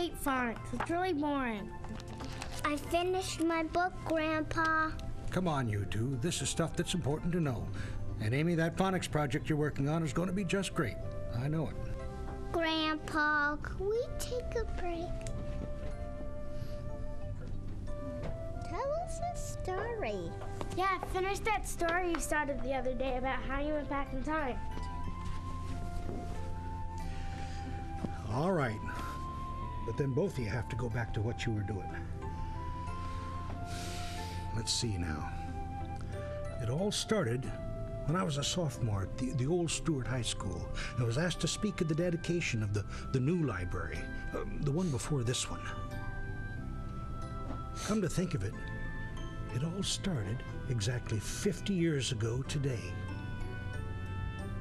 hate phonics. It's really boring. I finished my book, Grandpa. Come on, you two. This is stuff that's important to know. And Amy, that phonics project you're working on is going to be just great. I know it. Grandpa, can we take a break? Tell us a story. Yeah, finish that story you started the other day about how you went back in time. All right. But then both of you have to go back to what you were doing. Let's see now. It all started when I was a sophomore at the old Stewart High School. I was asked to speak at the dedication of the new library, the one before this one. Come to think of it, it all started exactly 50 years ago today.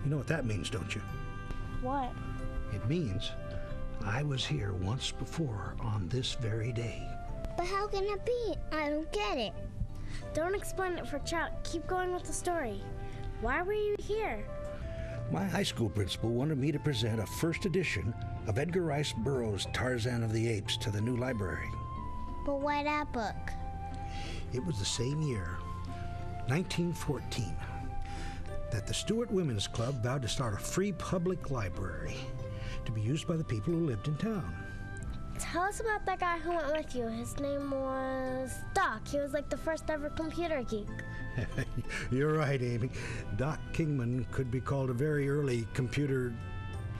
You know what that means, don't you? What? It means I was here once before on this very day. But how can it be? I don't get it. Don't explain it for Chuck. Keep going with the story. Why were you here? My high school principal wanted me to present a first edition of Edgar Rice Burroughs' Tarzan of the Apes to the new library. But why that book? It was the same year, 1914, that the Stewart Women's Club vowed to start a free public library to be used by the people who lived in town. Tell us about that guy who went with you. His name was Doc. He was like the first ever computer geek. You're right, Amy. Doc Kingman could be called a very early computer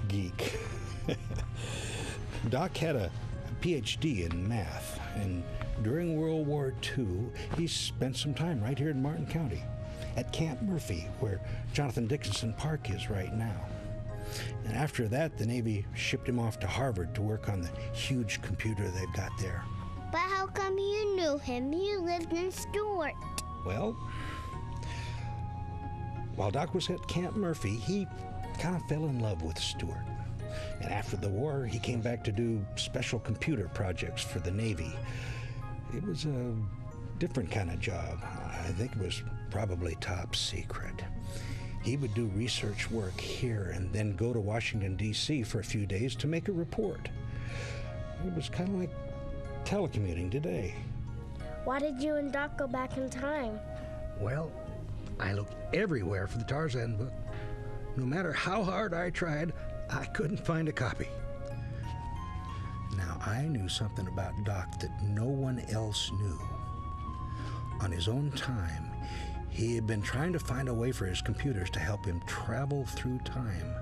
geek. Doc had a PhD in math, and during World War II, he spent some time right here in Martin County at Camp Murphy, where Jonathan Dickinson Park is right now. And after that, the Navy shipped him off to Harvard to work on the huge computer they've got there. But how come you knew him? You lived in Stewart. Well, while Doc was at Camp Murphy, he kind of fell in love with Stewart. And after the war, he came back to do special computer projects for the Navy. It was a different kind of job. I think it was probably top secret. He would do research work here and then go to Washington, D.C. for a few days to make a report. It was kind of like telecommuting today. Why did you and Doc go back in time? Well, I looked everywhere for the Tarzan book. No matter how hard I tried, I couldn't find a copy. Now, I knew something about Doc that no one else knew. On his own time, he had been trying to find a way for his computers to help him travel through time.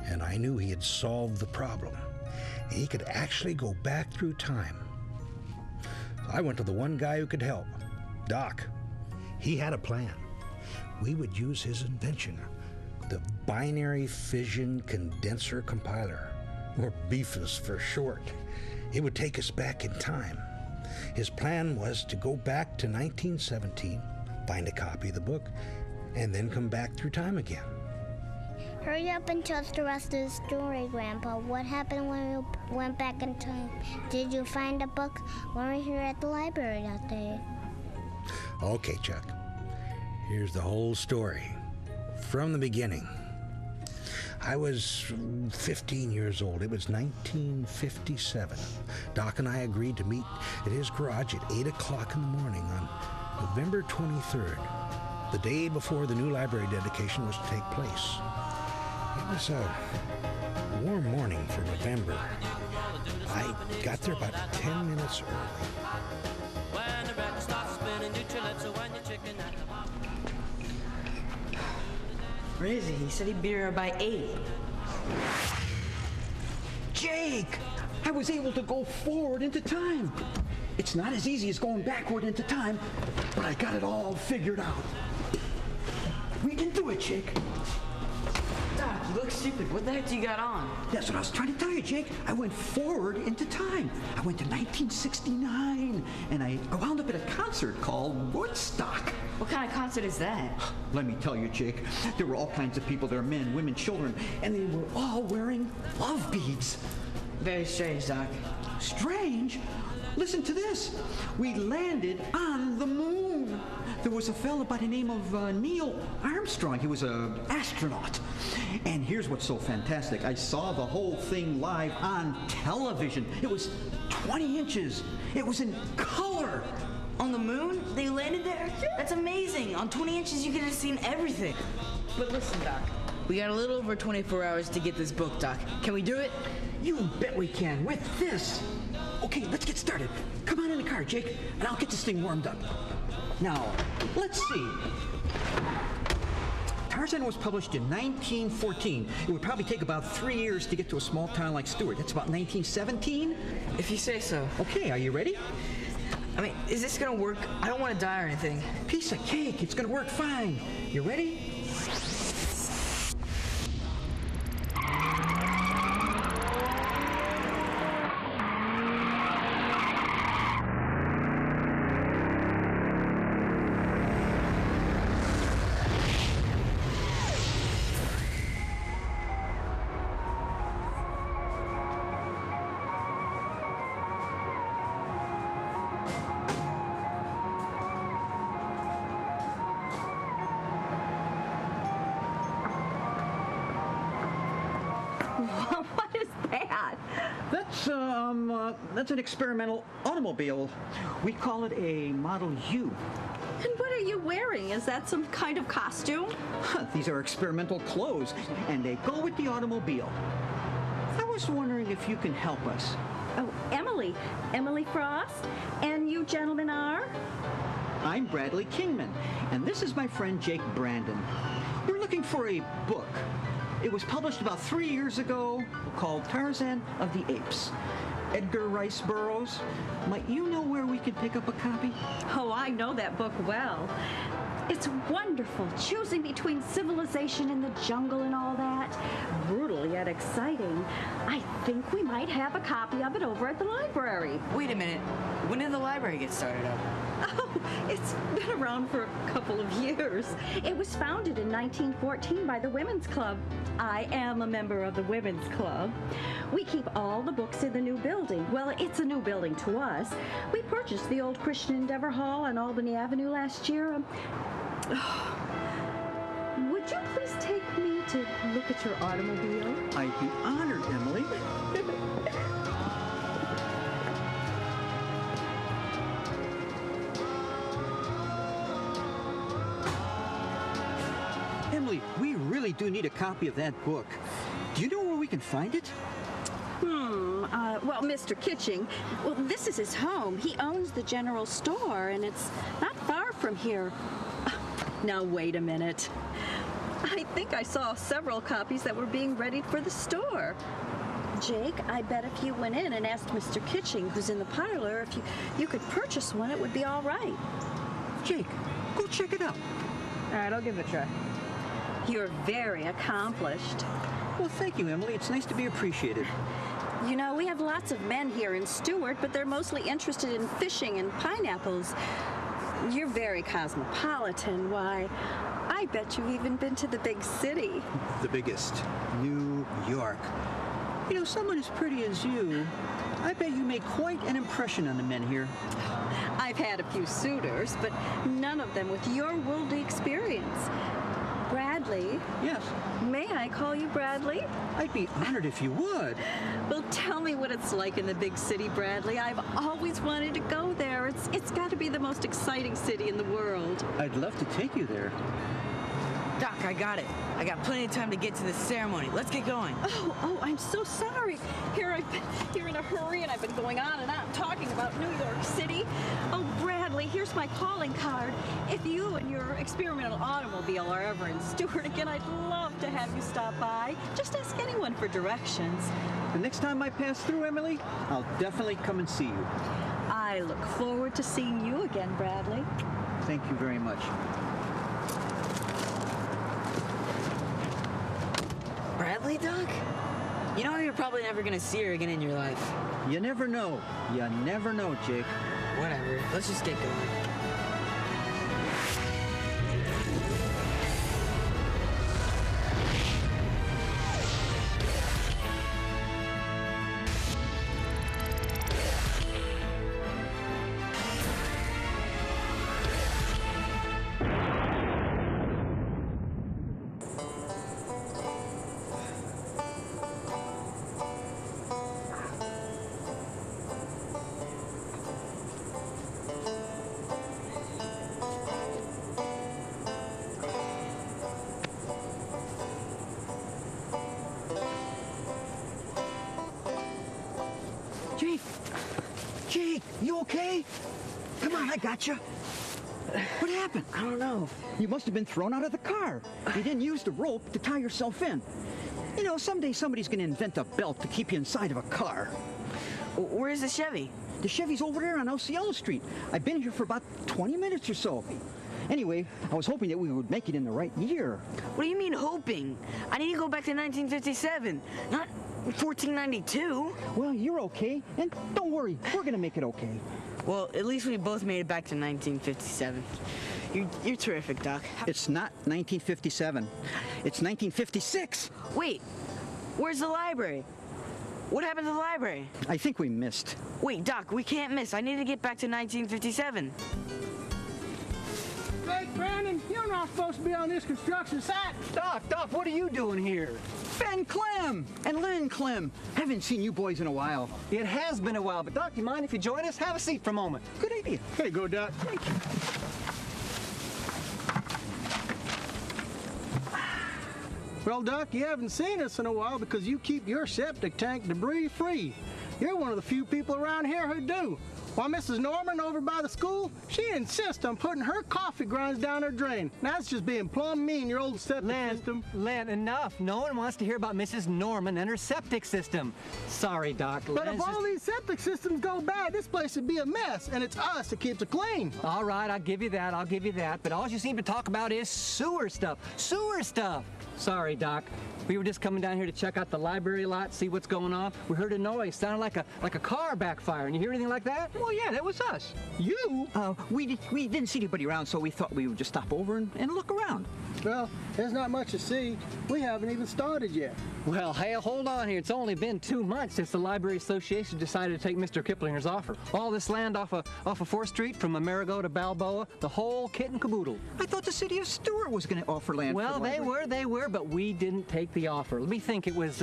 And I knew he had solved the problem. He could actually go back through time. So I went to the one guy who could help, Doc. He had a plan. We would use his invention, the Binary Fission Condenser Compiler, or BIFAS for short. It would take us back in time. His plan was to go back to 1917, find a copy of the book, and then come back through time again. Hurry up and tell us the rest of the story, Grandpa. What happened when you went back in time? Did you find a book when we were here at the library that day? Okay, Chuck. Here's the whole story. From the beginning. I was 15 years old. It was 1957. Doc and I agreed to meet at his garage at 8 o'clock in the morning on November 23rd, the day before the new library dedication was to take place. It was a warm morning for November. I got there about 10 minutes early. Where is he? He said he'd be here by 8. Jake! I was able to go forward into time. It's not as easy as going backward into time, but I got it all figured out. We can do it, Jake. Doc, you look stupid. What the heck do you got on? That's what I was trying to tell you, Jake. I went forward into time. I went to 1969, and I wound up at a concert called Woodstock. What kind of concert is that? Let me tell you, Jake, there were all kinds of people there, men, women, children, and they were all wearing love beads. Very strange, Doc. Strange? Listen to this. We landed on the moon. There was a fella by the name of Neil Armstrong. He was an astronaut. And here's what's so fantastic. I saw the whole thing live on television. It was 20 inches. It was in color. On the moon? They landed there? That's amazing. On 20 inches, you could have seen everything. But listen, Doc. We got a little over 24 hours to get this book, Doc. Can we do it? You bet we can with this. Okay, let's get started. Come on in the car, Jake, and I'll get this thing warmed up. Now, let's see. Tarzan was published in 1914. It would probably take about 3 years to get to a small town like Stewart. That's about 1917. If you say so. Okay, are you ready? I mean, is this gonna work? I don't want to die or anything. Piece of cake. It's gonna work fine. You ready? What is that? That's an experimental automobile. We call it a Model U. And what are you wearing? Is that some kind of costume? These are experimental clothes, and they go with the automobile. I was wondering if you can help us. Oh, Emily. Emily Frost. And you gentlemen are? I'm Bradley Kingman, and this is my friend Jake Brandon. We're looking for a book. It was published about 3 years ago called Tarzan of the Apes. Edgar Rice Burroughs. Might you know where we can pick up a copy? Oh, I know that book well. It's wonderful, choosing between civilization and the jungle and all that. Brutal yet exciting. I think we might have a copy of it over at the library. Wait a minute. When did the library get started up? Oh, it's been around for a couple of years. It was founded in 1914 by the Women's Club. I am a member of the Women's Club. We keep all the books in the new building. Well, it's a new building to us. We purchased the old Christian Endeavor Hall on Albany Avenue last year. Would you please take me to look at your automobile? I'd be honored, Emily. Emily, we really do need a copy of that book. Do you know where we can find it? Well, Mr. Kitching, well, this is his home. He owns the general store, and it's not far from here. Now, wait a minute. I think I saw several copies that were being readied for the store. Jake, I bet if you went in and asked Mr. Kitching, who's in the parlor, if you could purchase one, it would be all right. Jake, go check it out. All right, I'll give it a try. You're very accomplished. Well, thank you, Emily. It's nice to be appreciated. You know, we have lots of men here in Stewart, but they're mostly interested in fishing and pineapples. You're very cosmopolitan. Why, I bet you've even been to the big city. The biggest, New York. You know, someone as pretty as you, I bet you make quite an impression on the men here. I've had a few suitors, but none of them with your worldly experience. Bradley? Yes. May I call you Bradley? I'd be honored if you would. Well, tell me what it's like in the big city, Bradley. I've always wanted to go there. It's got to be the most exciting city in the world. I'd love to take you there. Doc, I got it. I got plenty of time to get to the ceremony. Let's get going. Oh, I'm so sorry. Here I've been here in a hurry, and I've been going on and on talking about New York City. Oh, Bradley, here's my calling card. If you and your experimental automobile are ever in Stewart again, I'd love to have you stop by. Just ask anyone for directions. The next time I pass through, Emily, I'll definitely come and see you. I look forward to seeing you again, Bradley. Thank you very much. Bradley, Doc? You know you're probably never gonna see her again in your life. You never know. You never know, Jake. Whatever. Let's just get going. Come on, I got you. What happened? I don't know. You must have been thrown out of the car. You didn't use the rope to tie yourself in. You know, someday somebody's going to invent a belt to keep you inside of a car. Where's the Chevy? The Chevy's over there on Osceola Street. I've been here for about 20 minutes or so. Anyway, I was hoping that we would make it in the right year. What do you mean hoping? I need to go back to 1957, not 1492. Well, you're okay, and don't worry, we're going to make it okay. Well, at least we both made it back to 1957. You're terrific, Doc. It's not 1957. It's 1956. Wait, where's the library? What happened to the library? I think we missed. Wait, Doc, we can't miss. I need to get back to 1957. Hey, Brandon, you're not supposed to be on this construction site. Doc, what are you doing here? Ben Clem and Lynn Clem. Haven't seen you boys in a while. It has been a while, but Doc, do you mind if you join us? Have a seat for a moment. Good idea. Here you go, Doc. Thank you. Well, Doc, you haven't seen us in a while because you keep your septic tank debris free. You're one of the few people around here who do. While Mrs. Norman over by the school, she insists on putting her coffee grinds down her drain. Now, that's just being plumb mean, your old septic system. Len, enough. No one wants to hear about Mrs. Norman and her septic system. Sorry, Doc. But if all these septic systems go bad, this place would be a mess, and it's us that keeps it clean. All right, I'll give you that. But all you seem to talk about is sewer stuff. Sewer stuff. Sorry, Doc. We were just coming down here to check out the library lot, see what's going on. We heard a noise, sounded like a car backfiring. You hear anything like that? Well, yeah, that was us. You? We didn't see anybody around, so we thought we would just stop over and look around. Well, there's not much to see. We haven't even started yet. Well, hey, hold on here. It's only been 2 months since the Library Association decided to take Mr. Kiplinger's offer. All this land off of 4th Street from Amerigo to Balboa, the whole kit and caboodle. I thought the city of Stewart was going to offer land Well, for the library. they were, but we didn't take the offer. Let me think. It was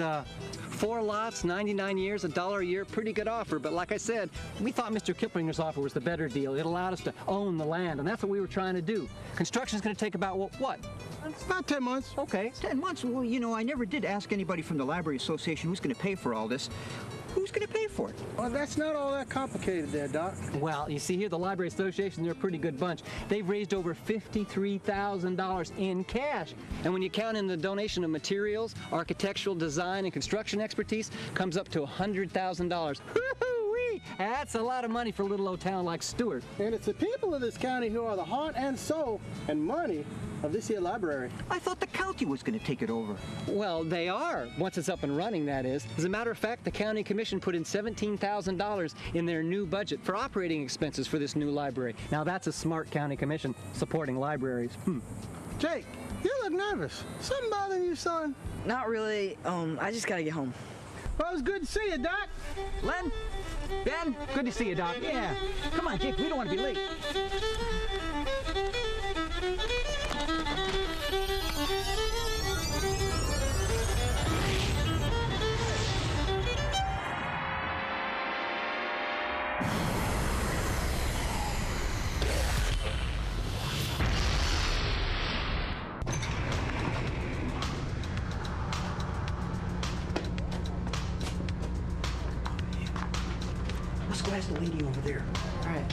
4 lots, 99 years, $1 a year. Pretty good offer, but like I said, we thought Mr. Kiplinger's offer was the better deal. It allowed us to own the land, and that's what we were trying to do. Construction's going to take about, what? About 10 months. Okay. 10 months? Well, you know, I never did ask anybody from the Library Association who's going to pay for all this. Who's going to pay for it? Well, that's not all that complicated there, Doc. Well, you see here, the Library Association, they're a pretty good bunch. They've raised over $53,000 in cash. And when you count in the donation of materials, architectural design, and construction expertise, comes up to $100,000. Woo-hoo-wee! That's a lot of money for a little old town like Stewart. And it's the people of this county who are the heart and soul and money of this here library. I thought the county was going to take it over. Well, they are, once it's up and running, that is. As a matter of fact, the county commission put in $17,000 in their new budget for operating expenses for this new library. Now, that's a smart county commission supporting libraries. Jake, you look nervous. Something bothering you, son? Not really. I just gotta get home. Well, it was good to see you, Doc. Len? Ben? Good to see you, Doc. Yeah. Come on, Jake, we don't want to be late. Let's go ask the lady over there. All right.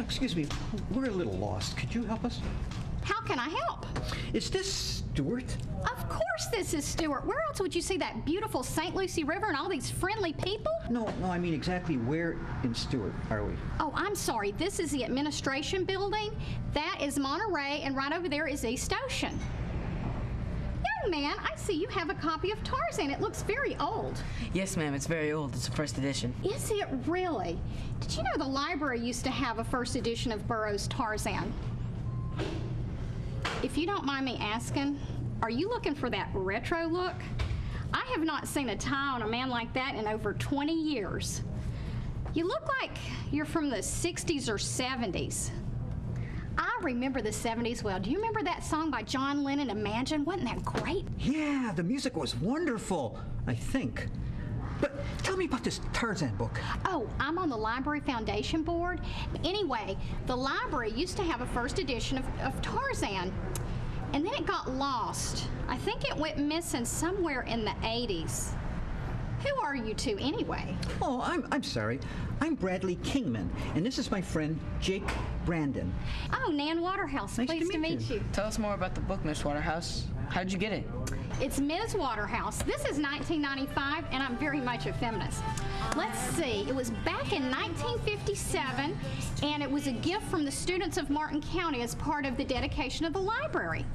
Excuse me, we're a little lost. Could you help us? How can I help? Is this Stewart? Of course this is Stewart. Where else would you see that beautiful St. Lucie River and all these friendly people? No, I mean exactly where in Stewart are we? Oh, I'm sorry. This is the administration building. That is Monterey, and right over there is East Ocean. Young man, I see you have a copy of Tarzan. It looks very old. Yes, ma'am. It's very old. It's a first edition. Is it really? Did you know the library used to have a first edition of Burroughs' Tarzan? If you don't mind me asking, are you looking for that retro look? I have not seen a tie on a man like that in over 20 years. You look like you're from the 60s or 70s. I remember the 70s well. Do you remember that song by John Lennon, Imagine? Wasn't that great? Yeah, the music was wonderful, I think. But tell me about this Tarzan book. Oh, I'm on the Library Foundation Board. Anyway, the library used to have a first edition of Tarzan. and then it got lost. I think it went missing somewhere in the 80s. Who are you two anyway? Oh, I'm sorry. I'm Bradley Kingman, and this is my friend Jake Brandon. Oh, Nan Waterhouse. Nice Pleased to meet you. Tell us more about the book, Miss Waterhouse. How'd you get it? It's Ms. Waterhouse. This is 1995, and I'm very much a feminist. Let's see. It was back in 1957, and it was a gift from the students of Martin County as part of the dedication of the library.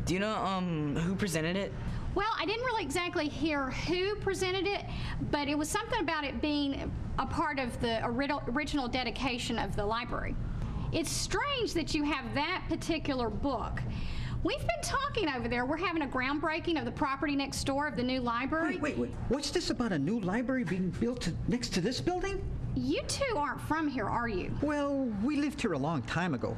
Do you know who presented it? Well, I didn't really exactly hear who presented it, but it was something about it being a part of the original dedication of the library. It's strange that you have that particular book. We've been talking over there. We're having a groundbreaking of the property next door of the new library. Wait. What's this about a new library being built next to this building? You two aren't from here, are you? Well, we lived here a long time ago.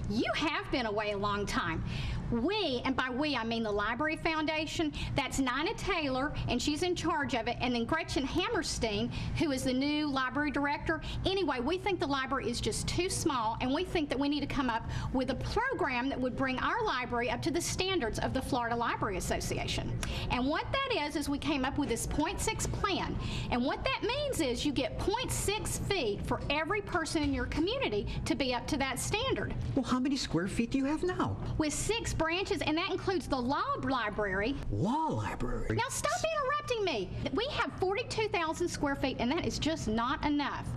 You have been away a long time. We, and by we I mean the Library Foundation, that's Nina Taylor, and she's in charge of it, and then Gretchen Hammerstein, who is the new library director. Anyway, we think the library is just too small, and we think that we need to come up with a program that would bring our library up to the standards of the Florida Library Association. And what that is we came up with this 0.6 plan. And what that means is you get 0.6 feet for every person in your community to be up to that standard. Well, how many square feet do you have now? With 6 branches, and that includes the law library. Law library? Now stop interrupting me. We have 42,000 square feet, and that is just not enough.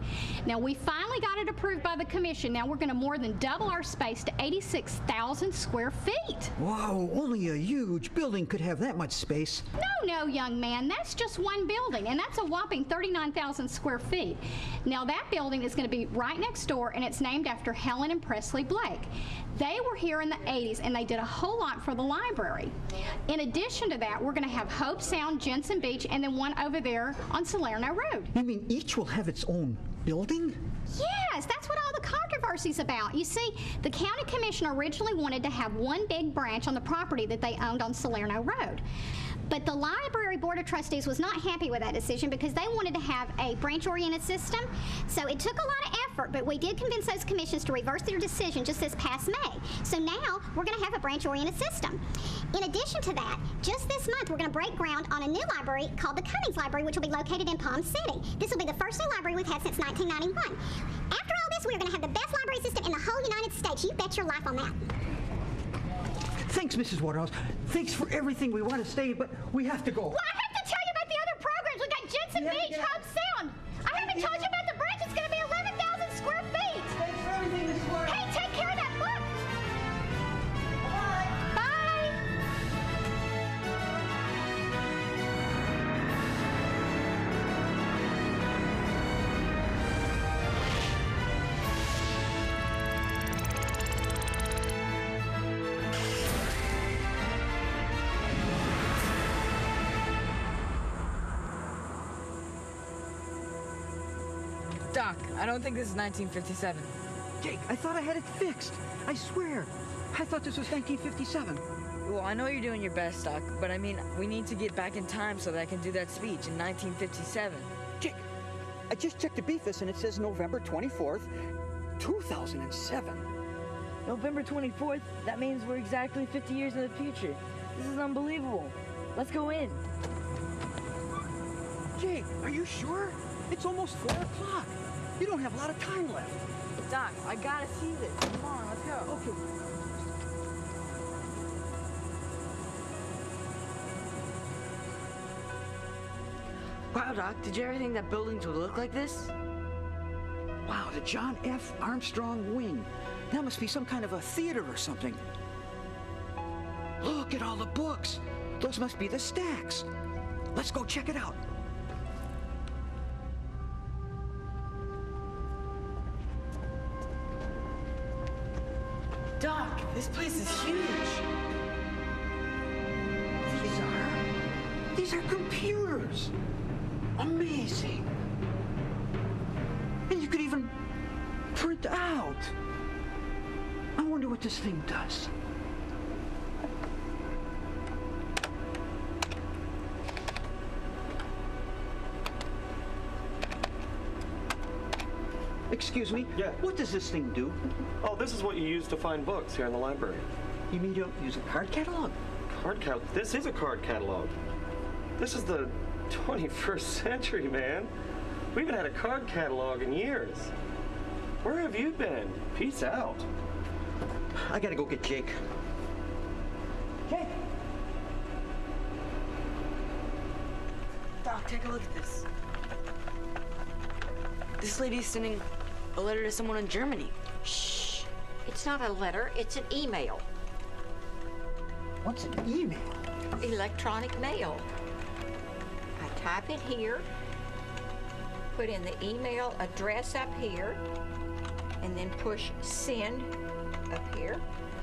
Now we finally got it approved by the commission. Now we're going to more than double our space to 86,000 square feet. Wow, only a huge building could have that much space. No, young man, that's just one building, and that's a whopping 39,000 square feet. Now that building is going to be right next door, and it's named after Helen and Presley Blake. They were here in the 80s, and they did a whole lot for the library. In addition to that, we're going to have Hope Sound, Jensen Beach, and then one over there on Salerno Road. You mean each will have its own building? Yes, that's what all the controversy's about. You see, the county commission originally wanted to have one big branch on the property that they owned on Salerno Road. But the Library Board of Trustees was not happy with that decision because they wanted to have a branch-oriented system. So it took a lot of effort, but we did convince those commissions to reverse their decision just this past May. So now we're going to have a branch-oriented system. In addition to that, just this month we're going to break ground on a new library called the Cummings Library, which will be located in Palm City. This will be the first new library we've had since 1991. After all this, we're going to have the best library system in the whole United States. You bet your life on that. Thanks, Mrs. Waterhouse. Thanks for everything. We want to stay, but we have to go. Well, I have to tell you about the other programs. We got Jensen Beach, Hope Sound. I haven't told you about the branch. It's going to be 11,000 square feet. Thanks for everything, Mrs. Waterhouse. Hey, take care of that book. Bye. Bye. Doc, I don't think this is 1957. Jake, I thought I had it fixed. I swear. I thought this was 1957. Well, I know you're doing your best, Doc, but I mean, we need to get back in time so that I can do that speech in 1957. Jake, I just checked the Beefus and it says November 24th, 2007. November 24th? That means we're exactly 50 years in the future. This is unbelievable. Let's go in. Jake, are you sure? It's almost 4 o'clock. You don't have a lot of time left. Doc, I gotta see this. Come on, let's go. Okay. Wow, Doc, did you ever think that buildings would look like this? Wow, the John F. Armstrong Wing. That must be some kind of a theater or something. Look at all the books. Those must be the stacks. Let's go check it out. Doc, this place is huge. These are computers. Amazing. And you could even print out. I wonder what this thing does. Excuse me? Yeah. What does this thing do? Oh, this is what you use to find books here in the library. You mean you don't use a card catalog? Card catalog? This is a card catalog. This is the 21st century, man. We haven't had a card catalog in years. Where have you been? Peace out. I gotta go get Jake. Jake! Doc, take a look at this. This lady's sending a letter to someone in Germany. Shh. It's not a letter, it's an email. What's an email? Electronic mail. I type it here, put in the email address up here, and then push send up here,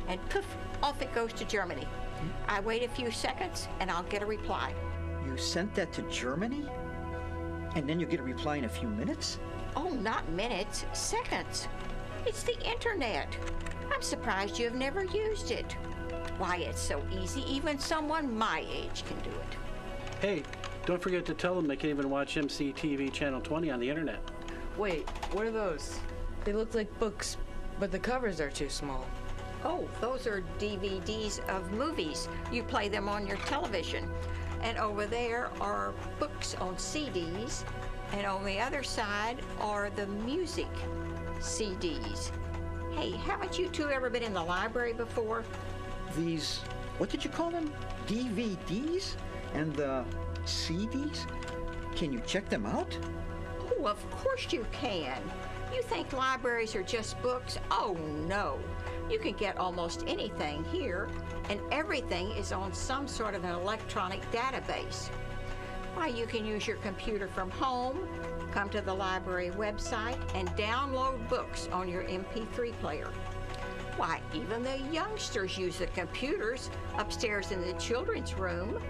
and poof, off it goes to Germany. I wait a few seconds and I'll get a reply. You sent that to Germany? And then you get a reply in a few minutes? Oh, not minutes, seconds. It's the internet. I'm surprised you have never used it. Why, it's so easy, even someone my age can do it. Hey, don't forget to tell them they can even watch MCTV Channel 20 on the internet. Wait, what are those? They look like books, but the covers are too small. Oh, those are DVDs of movies. You play them on your television. And over there are books on CDs. And on the other side are the music CDs. Hey, haven't you two ever been in the library before? These, what did you call them? DVDs? And the CDs? Can you check them out? Oh, of course you can. You think libraries are just books? Oh, no. You can get almost anything here, and everything is on some sort of an electronic database. Why, you can use your computer from home, come to the library website, and download books on your MP3 player. Why, even the youngsters use the computers upstairs in the children's room.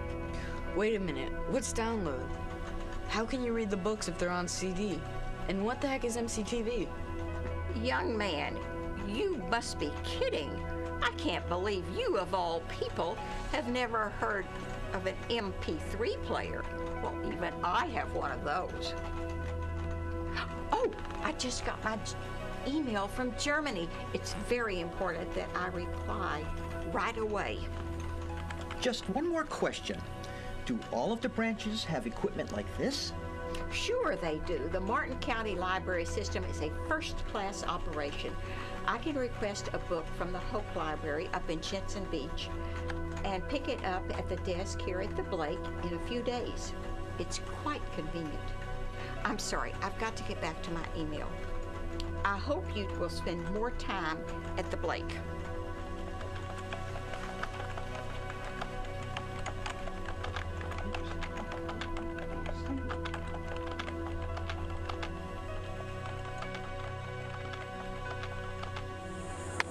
Wait a minute, what's download? How can you read the books if they're on CD? And what the heck is MCTV? Young man, you must be kidding. I can't believe you, of all people, have never heard of an MP3 player. Well, even I have one of those. Oh, I just got my email from Germany. It's very important that I reply right away. Just one more question. Do all of the branches have equipment like this? Sure they do. The Martin County Library System is a first-class operation. I can request a book from the Hope Library up in Jensen Beach and pick it up at the desk here at the Blake in a few days. It's quite convenient. I'm sorry, I've got to get back to my email. I hope you will spend more time at the Blake.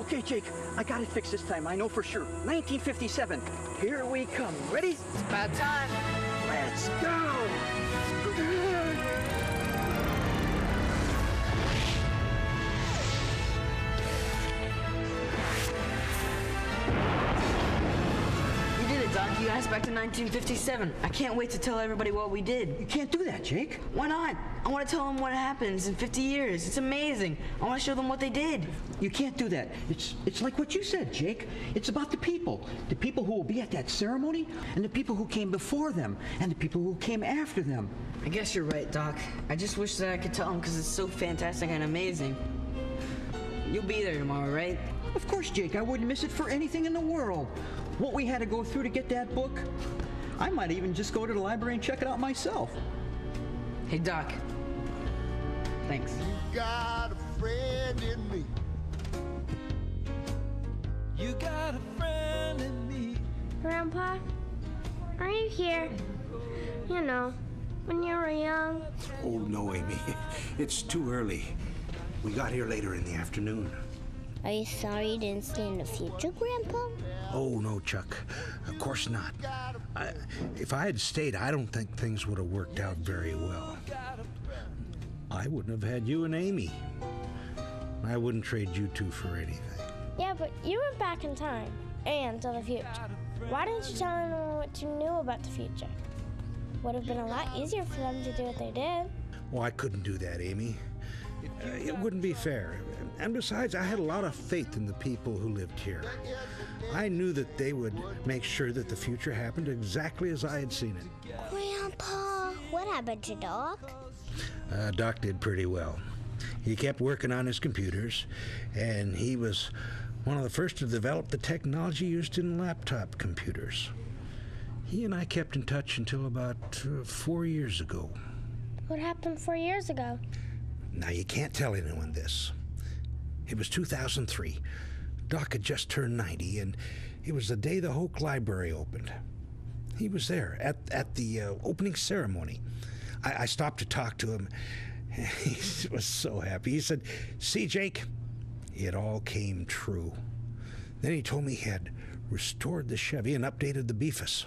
Okay, Jake, I got it fixed this time. I know for sure. 1957. Here we come. Ready? It's about time. Let's go! You did it, Doc. You got us back to 1957. I can't wait to tell everybody what we did. You can't do that, Jake. Why not? I want to tell them what happens in 50 years. It's amazing. I want to show them what they did. You can't do that. It's like what you said, Jake. It's about the people who will be at that ceremony, and the people who came before them, and the people who came after them. I guess you're right, Doc. I just wish that I could tell them because it's so fantastic and amazing. You'll be there tomorrow, right? Of course, Jake. I wouldn't miss it for anything in the world. What we had to go through to get that book, I might even just go to the library and check it out myself. Hey, Doc. Thanks. You got a friend in me. You got a friend in me. Grandpa, are you here? You know, when you were young. Oh, no, Amy. It's too early. We got here later in the afternoon. Are you sorry you didn't stay in the future, Grandpa? Oh, no, Chuck. Of course not. If I had stayed, I don't think things would have worked out very well. I wouldn't have had you and Amy. I wouldn't trade you two for anything. Yeah, but you went back in time and to the future. Why didn't you tell anyone what you knew about the future? Would have been a lot easier for them to do what they did. Well, I couldn't do that, Amy. It wouldn't be fair. And besides, I had a lot of faith in the people who lived here. I knew that they would make sure that the future happened exactly as I had seen it. Grandpa, what happened to Doc? Doc did pretty well. He kept working on his computers, and he was one of the first to develop the technology used in laptop computers. He and I kept in touch until about 4 years ago. What happened 4 years ago? Now, you can't tell anyone this. It was 2003. Doc had just turned 90, and it was the day the Hoke Library opened. He was there at the opening ceremony. I stopped to talk to him. He was so happy. He said, "See, Jake, it all came true." Then he told me he had restored the Chevy and updated the Beefus.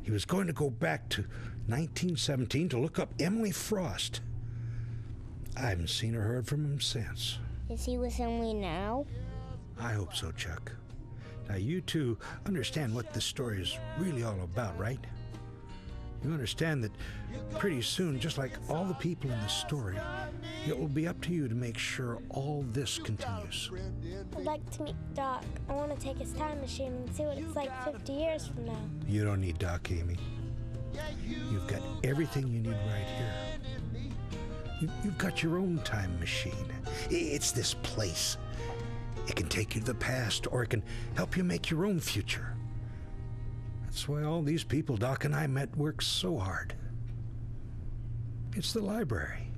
He was going to go back to 1917 to look up Emily Frost. I haven't seen or heard from him since. Is he with Emily now? I hope so, Chuck. Now, you two understand what this story is really all about, right? You understand that pretty soon, just like all the people in the story, it will be up to you to make sure all this continues. I'd like to meet Doc. I want to take his time machine and see what it's like 50 years from now. You don't need Doc, Amy. You've got everything you need right here. You've got your own time machine. It's this place. It can take you to the past, or it can help you make your own future. That's why all these people Doc and I met work so hard. It's the library.